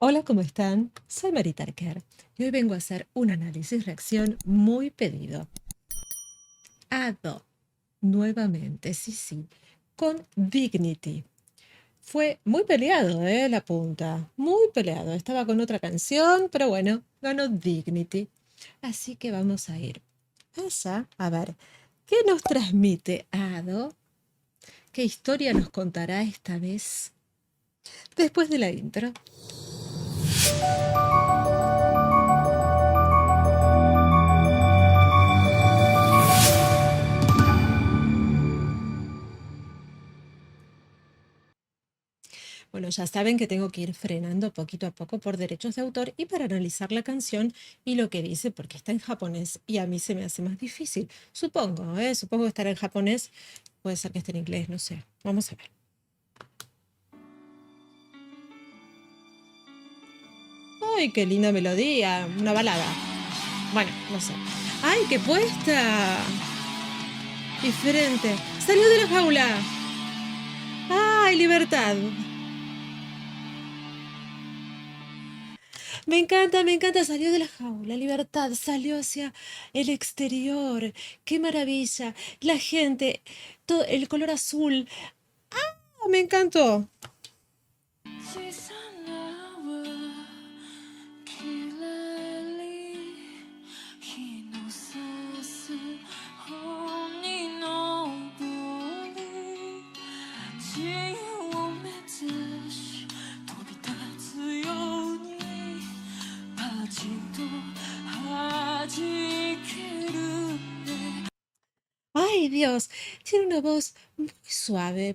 Hola, ¿cómo están? Soy Mari Tarker y hoy vengo a hacer un análisis-reacción muy pedido. Ado, nuevamente, sí, sí, con Dignity. Fue muy peleado, la punta, muy peleado. Estaba con otra canción, pero bueno, ganó Dignity. Así que vamos a ir allá a ver qué nos transmite Ado, qué historia nos contará esta vez después de la intro. Bueno, ya saben que tengo que ir frenando poquito a poco por derechos de autor y para analizar la canción y lo que dice, porque está en japonés y a mí se me hace más difícil. Supongo, ¿eh? Supongo que estará en japonés, puede ser que esté en inglés, no sé. Vamos a ver. ¡Ay, qué linda melodía! Una balada. Bueno, no sé. ¡Ay, qué puesta! Diferente. ¡Salió de la jaula! ¡Ay, libertad! Me encanta, salió de la jaula, libertad, salió hacia el exterior. ¡Qué maravilla! La gente, todo el color azul. ¡Ah, me encantó! ¡Ay, Dios! Tiene una voz muy suave.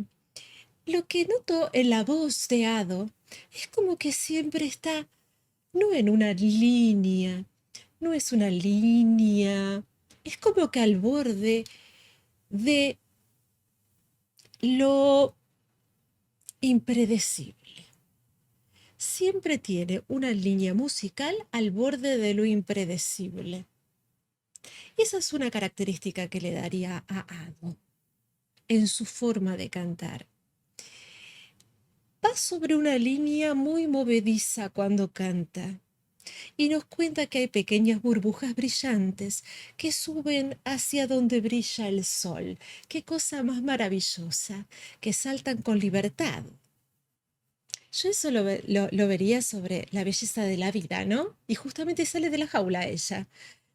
Lo que noto en la voz de Ado es como que siempre está, no en una línea, no es una línea, es como que al borde de lo impredecible. Siempre tiene una línea musical al borde de lo impredecible. Y esa es una característica que le daría a Ado en su forma de cantar. Va sobre una línea muy movediza cuando canta y nos cuenta que hay pequeñas burbujas brillantes que suben hacia donde brilla el sol. Qué cosa más maravillosa, que saltan con libertad. Yo eso lo vería sobre la belleza de la vida, ¿no? Y justamente sale de la jaula ella,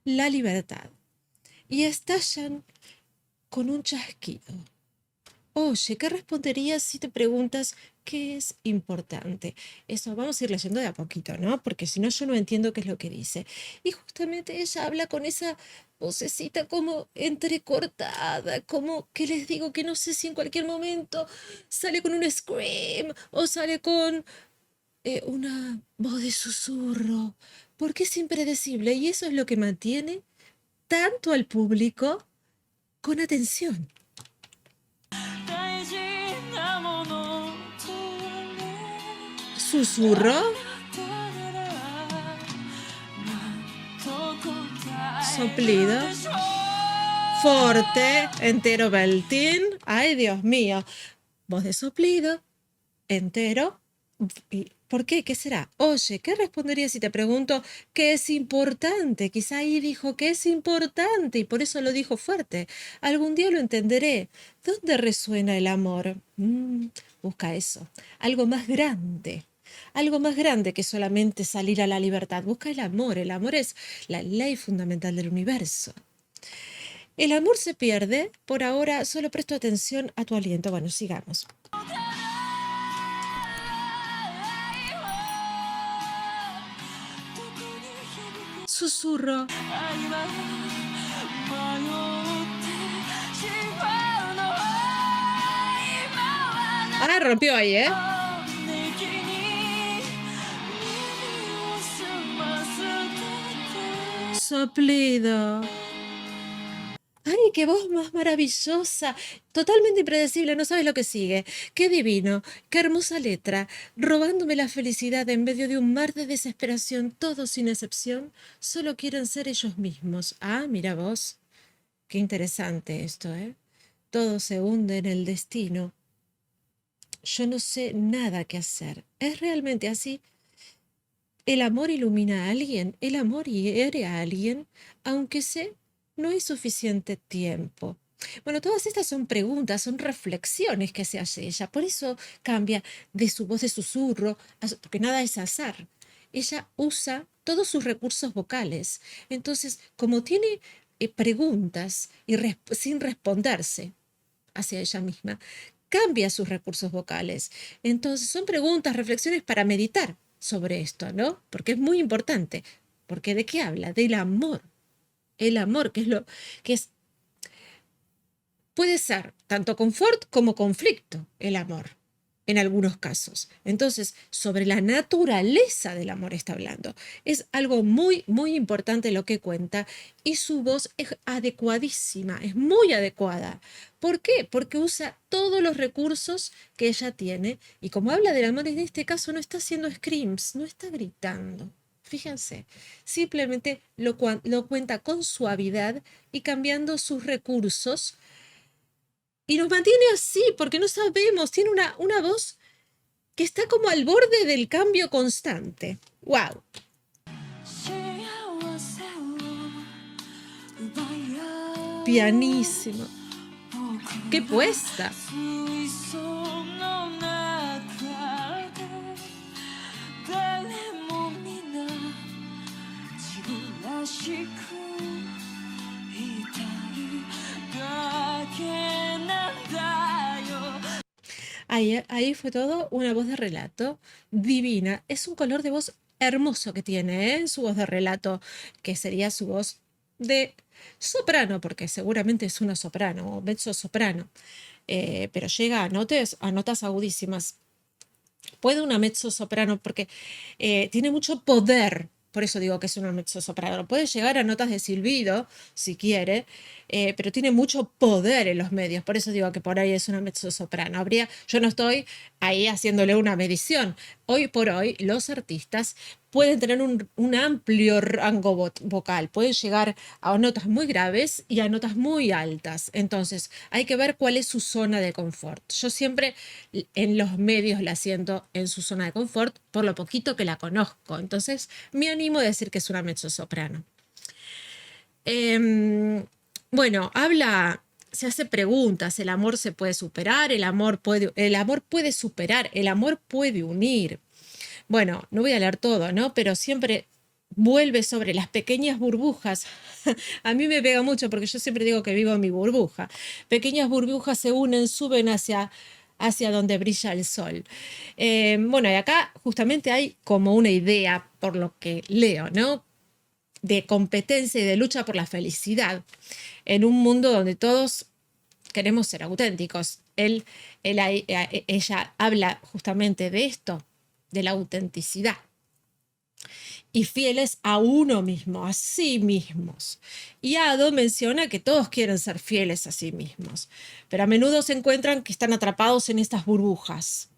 la libertad. Y estallan con un chasquido. Oye, ¿qué responderías si te preguntas qué es importante? Eso vamos a ir leyendo de a poquito, ¿no? Porque si no, yo no entiendo qué es lo que dice. Y justamente ella habla con esa vocecita como entrecortada, como que les digo que no sé si en cualquier momento sale con un scream o sale con una voz de susurro, porque es impredecible y eso es lo que mantiene tanto al público con atención. Susurro, soplido, forte, entero beltín. Ay, Dios mío. Voz de soplido, entero. ¿Por qué? ¿Qué será? Oye, ¿qué responderías si te pregunto qué es importante? Quizá ahí dijo que es importante y por eso lo dijo fuerte. Algún día lo entenderé. ¿Dónde resuena el amor? Busca eso. Algo más grande. Algo más grande que solamente salir a la libertad. Busca el amor. El amor es la ley fundamental del universo. El amor se pierde. Por ahora solo presto atención a tu aliento. Bueno, sigamos. Susurro. Ah, rompió ahí, ¿eh? Soplido. ¡Ay, qué voz más maravillosa! Totalmente impredecible, no sabes lo que sigue. ¡Qué divino! ¡Qué hermosa letra! Robándome la felicidad en medio de un mar de desesperación, todos sin excepción, solo quieren ser ellos mismos. Ah, mira vos. Qué interesante esto, ¿eh? Todo se hunde en el destino. Yo no sé nada qué hacer. ¿Es realmente así? El amor ilumina a alguien, el amor hiere a alguien, aunque sé no hay suficiente tiempo. Bueno, todas estas son preguntas, son reflexiones que se hace ella. Por eso cambia de su voz de susurro, porque nada es azar. Ella usa todos sus recursos vocales. Entonces, como tiene preguntas y sin responderse hacia ella misma, cambia sus recursos vocales. Entonces, son preguntas, reflexiones para meditar sobre esto, ¿no? Porque es muy importante. Porque ¿de qué habla? Del amor. El amor, que es puede ser tanto confort como conflicto el amor, en algunos casos. Entonces, sobre la naturaleza del amor está hablando. Es algo muy, muy importante lo que cuenta y su voz es adecuadísima, es muy adecuada. ¿Por qué? Porque usa todos los recursos que ella tiene y como habla del amor en este caso no está haciendo screams, no está gritando. Fíjense, simplemente lo cuenta con suavidad y cambiando sus recursos y nos mantiene así porque no sabemos, tiene una voz que está como al borde del cambio constante. ¡Wow! Pianísimo. ¡Qué puesta! Ahí fue todo una voz de relato divina. Es un color de voz hermoso que tiene, ¿eh? Su voz de relato, que sería su voz de soprano, porque seguramente es una soprano o mezzo soprano, pero llega a notas agudísimas. Puede una mezzo soprano porque tiene mucho poder. Por eso digo que es una mezzosoprano. Puede llegar a notas de silbido, si quiere, pero tiene mucho poder en los medios. Por eso digo que por ahí es una mezzosoprano. Yo no estoy ahí haciéndole una medición. Hoy por hoy, los artistas pueden tener un amplio rango vocal. Pueden llegar a notas muy graves y a notas muy altas. Entonces, hay que ver cuál es su zona de confort. Yo siempre en los medios la siento en su zona de confort por lo poquito que la conozco. Entonces, me animo a decir que es una mezzosoprano. Bueno, se hace preguntas, el amor se puede superar, el amor puede superar, el amor puede unir. Bueno, no voy a leer todo, ¿no? Pero siempre vuelve sobre las pequeñas burbujas. A mí me pega mucho porque yo siempre digo que vivo en mi burbuja. Pequeñas burbujas se unen, suben hacia donde brilla el sol. Bueno, y acá justamente hay como una idea, por lo que leo, ¿no? De competencia y de lucha por la felicidad en un mundo donde todos queremos ser auténticos. Ella habla justamente de esto, de la autenticidad. Y fieles a uno mismo, a sí mismos. Y Ado menciona que todos quieren ser fieles a sí mismos, pero a menudo se encuentran que están atrapados en estas burbujas.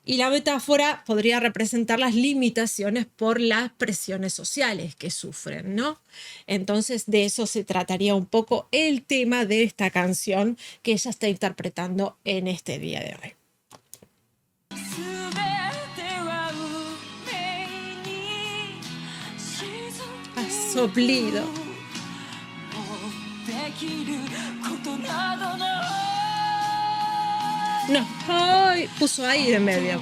Y la metáfora podría representar las limitaciones por las presiones sociales que sufren, ¿no? Entonces de eso se trataría un poco el tema de esta canción que ella está interpretando en este día de hoy. Soplido. No, ay, puso aire en medio.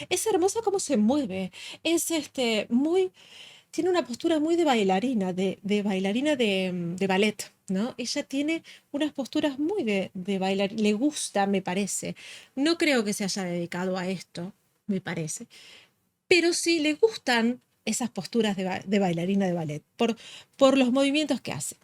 Es hermosa cómo se mueve. Es tiene una postura muy de bailarina, de ballet, ¿no? Ella tiene unas posturas muy de bailar, le gusta, me parece. No creo que se haya dedicado a esto, me parece, pero sí le gustan esas posturas de bailarina de ballet, por los movimientos que hace.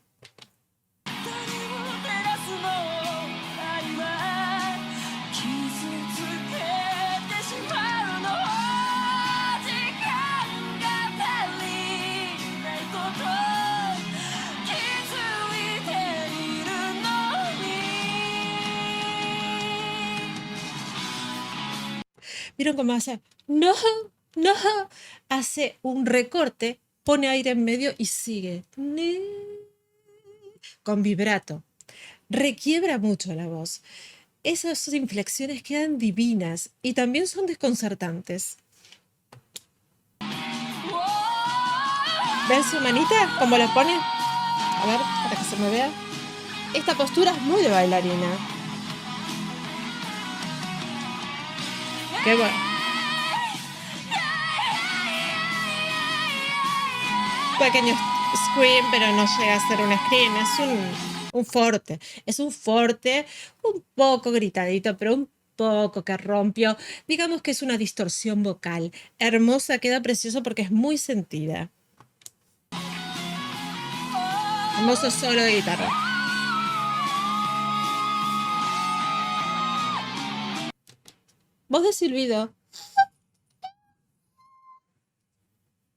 ¿Vieron cómo hace? No, no, hace un recorte, pone aire en medio y sigue. Con vibrato. requiebra mucho la voz. Esas inflexiones quedan divinas y también son desconcertantes. ¿Ven su manita? ¿Cómo la pone? A ver, para que se me vea. Esta postura es muy de bailarina. Qué bueno. Pequeño scream, pero no llega a ser un scream, es un forte. Es un forte un poco gritadito, pero un poco que rompió. Digamos que es una distorsión vocal. Hermosa, queda precioso porque es muy sentida. Hermoso solo de guitarra. Voz de silbido.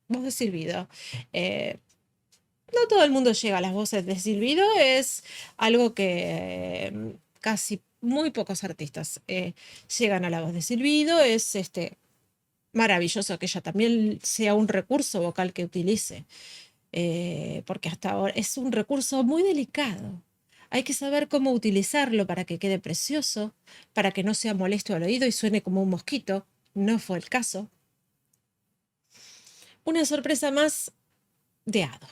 Voz de silbido. No todo el mundo llega a las voces de silbido, es algo que casi muy pocos artistas llegan a la voz de silbido. Es maravilloso que ella también sea un recurso vocal que utilice, porque hasta ahora es un recurso muy delicado. Hay que saber cómo utilizarlo para que quede precioso, para que no sea molesto al oído y suene como un mosquito. No fue el caso. Una sorpresa más de Ado.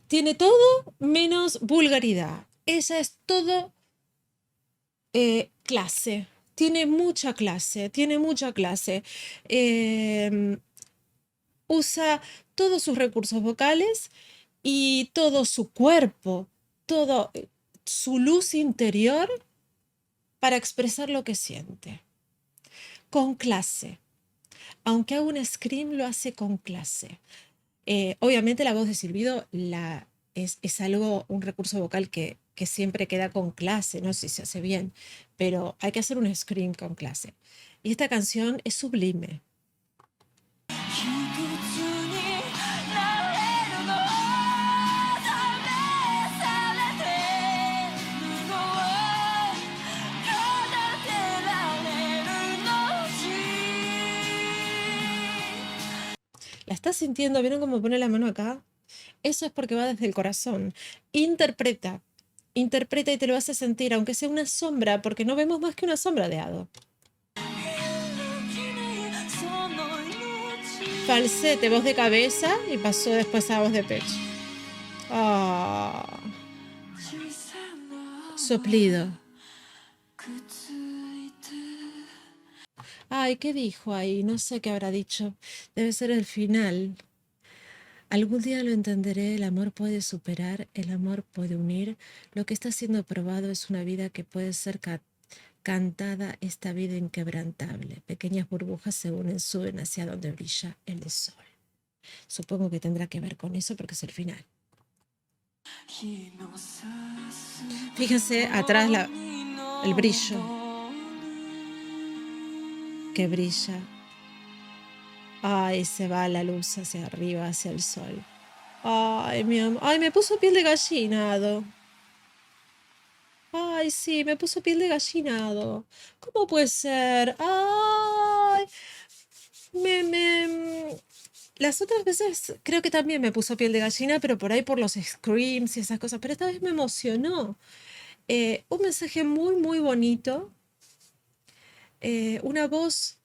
Tiene todo menos vulgaridad. Ella es todo clase. Tiene mucha clase, tiene mucha clase. Usa todos sus recursos vocales y todo su cuerpo, todo su luz interior para expresar lo que siente. Con clase. Aunque haga un scream, lo hace con clase. Obviamente la voz de silbido es algo, un recurso vocal que siempre queda con clase, no sé si se hace bien, pero hay que hacer un scream con clase. Y esta canción es sublime. ¿La estás sintiendo? ¿Vieron cómo pone la mano acá? Eso es porque va desde el corazón. Interpreta, interpreta y te lo hace sentir, aunque sea una sombra, porque no vemos más que una sombra de Ado. Falsete, voz de cabeza y pasó después a voz de pecho. Ah. Soplido. Ay, ¿qué dijo ahí? No sé qué habrá dicho. Debe ser el final. Algún día lo entenderé, el amor puede superar, el amor puede unir. Lo que está siendo probado es una vida que puede ser cantada, esta vida inquebrantable. Pequeñas burbujas se unen, suben hacia donde brilla el sol. Supongo que tendrá que ver con eso porque es el final. Fíjense atrás el brillo que brilla. Ay, se va la luz hacia arriba, hacia el sol. Ay, mi amor. Ay, me puso piel de gallinado. Ay, sí, me puso piel de gallinado. ¿Cómo puede ser? Ay, las otras veces creo que también me puso piel de gallina, pero por ahí por los screams y esas cosas. Pero esta vez me emocionó. Un mensaje muy, muy bonito. Una voz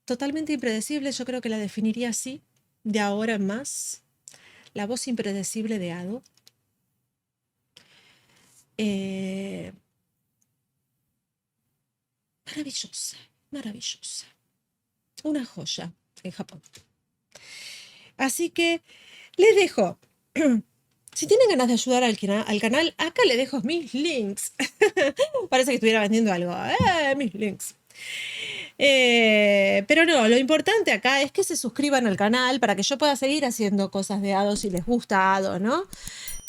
totalmente impredecible. Yo creo que la definiría así, de ahora en más. La voz impredecible de Ado. Maravillosa, maravillosa. Una joya en Japón. Así que les dejo. Si tienen ganas de ayudar al canal, acá les dejo mis links. Parece que estuviera vendiendo algo. Mis links. Pero no, lo importante acá es que se suscriban al canal para que yo pueda seguir haciendo cosas de Ado si les gusta Ado, ¿no?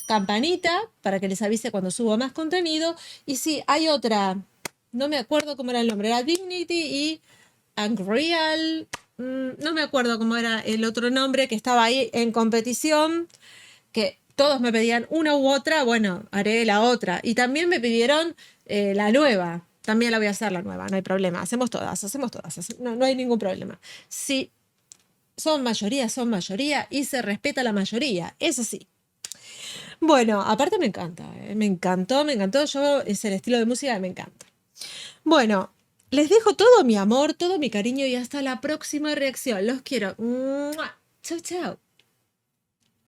Campanita para que les avise cuando subo más contenido. Y sí, hay otra, no me acuerdo cómo era el nombre, era Dignity y Unreal. No me acuerdo cómo era el otro nombre que estaba ahí en competición, que todos me pedían una u otra, bueno, haré la otra. Y también me pidieron La nueva, también la voy a hacer la nueva, no hay problema. Hacemos todas, no, no hay ningún problema. Si son mayoría y se respeta la mayoría, eso sí. Bueno, aparte me encanta, me encantó. Yo, es el estilo de música que me encanta. Bueno, les dejo todo mi amor, todo mi cariño y hasta la próxima reacción. Los quiero. ¡Mua! Chau, chau.